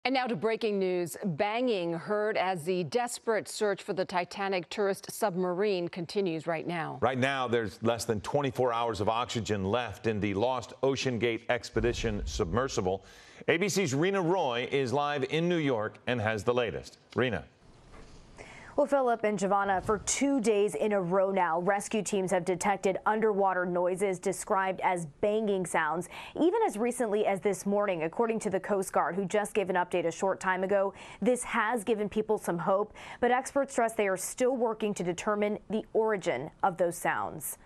And now to breaking news. Banging heard as the desperate search for the Titanic tourist submarine continues right now. Right now, there's less than 24 hours of oxygen left in the lost OceanGate expedition submersible. ABC's Rena Roy is live in New York and has the latest. Rena. Well, Philip and Giovanna, for 2 days in a row now, rescue teams have detected underwater noises described as banging sounds, even as recently as this morning, according to the Coast Guard, who just gave an update a short time ago. This has given people some hope, but experts stress they are still working to determine the origin of those sounds.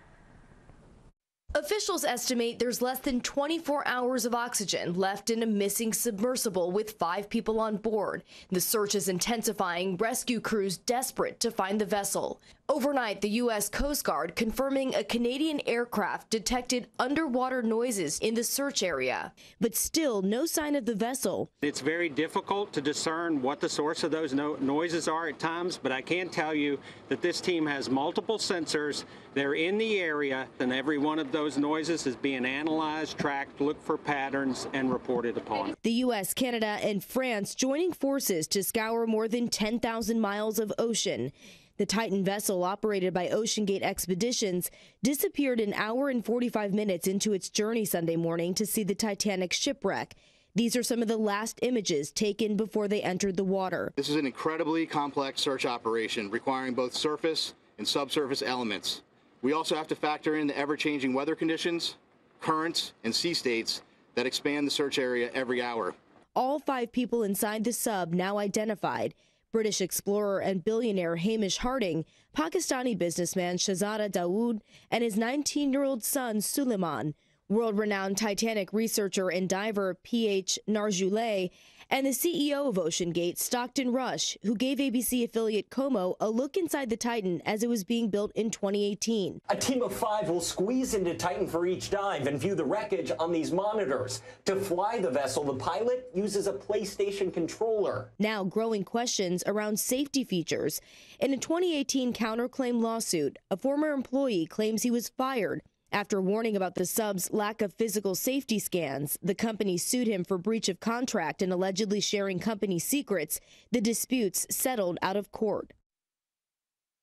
Officials estimate there's less than 24 hours of oxygen left in a missing submersible with 5 people on board. The search is intensifying, rescue crews desperate to find the vessel. Overnight, the U.S. Coast Guard confirming a Canadian aircraft detected underwater noises in the search area, but still no sign of the vessel. It's very difficult to discern what the source of those noises are at times, but I can tell you that this team has multiple sensors. They're in the area, and every one of those noises is being analyzed, tracked, looked for patterns, and reported upon. The U.S., Canada, and France joining forces to scour more than 10,000 miles of ocean. The Titan vessel, operated by OceanGate Expeditions, disappeared an hour and 45 minutes into its journey Sunday morning to see the Titanic shipwreck. These are some of the last images taken before they entered the water. This is an incredibly complex search operation requiring both surface and subsurface elements. We also have to factor in the ever-changing weather conditions, currents, and sea states that expand the search area every hour. All 5 people inside the sub now identified. British explorer and billionaire Hamish Harding, Pakistani businessman Shahzada Dawood, and his 19-year-old son Suleiman, world-renowned Titanic researcher and diver P.H. Narjuleh, and the CEO of OceanGate, Stockton Rush, who gave ABC affiliate Como a look inside the Titan as it was being built in 2018. A team of 5 will squeeze into Titan for each dive and view the wreckage on these monitors. To fly the vessel, the pilot uses a PlayStation controller. Now growing questions around safety features. In a 2018 counterclaim lawsuit, a former employee claims he was fired after warning about the sub's lack of physical safety scans. The company sued him for breach of contract and allegedly sharing company secrets. The disputes settled out of court.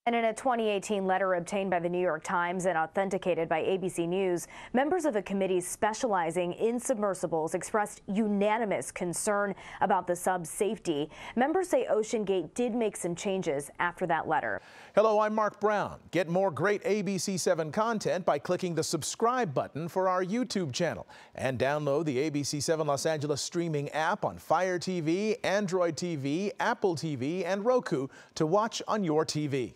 And in a 2018 letter obtained by the New York Times and authenticated by ABC News, members of a committee specializing in submersibles expressed unanimous concern about the sub's safety. Members say OceanGate did make some changes after that letter. Hello, I'm Mark Brown. Get more great ABC7 content by clicking the subscribe button for our YouTube channel. And download the ABC7 Los Angeles streaming app on Fire TV, Android TV, Apple TV, and Roku to watch on your TV.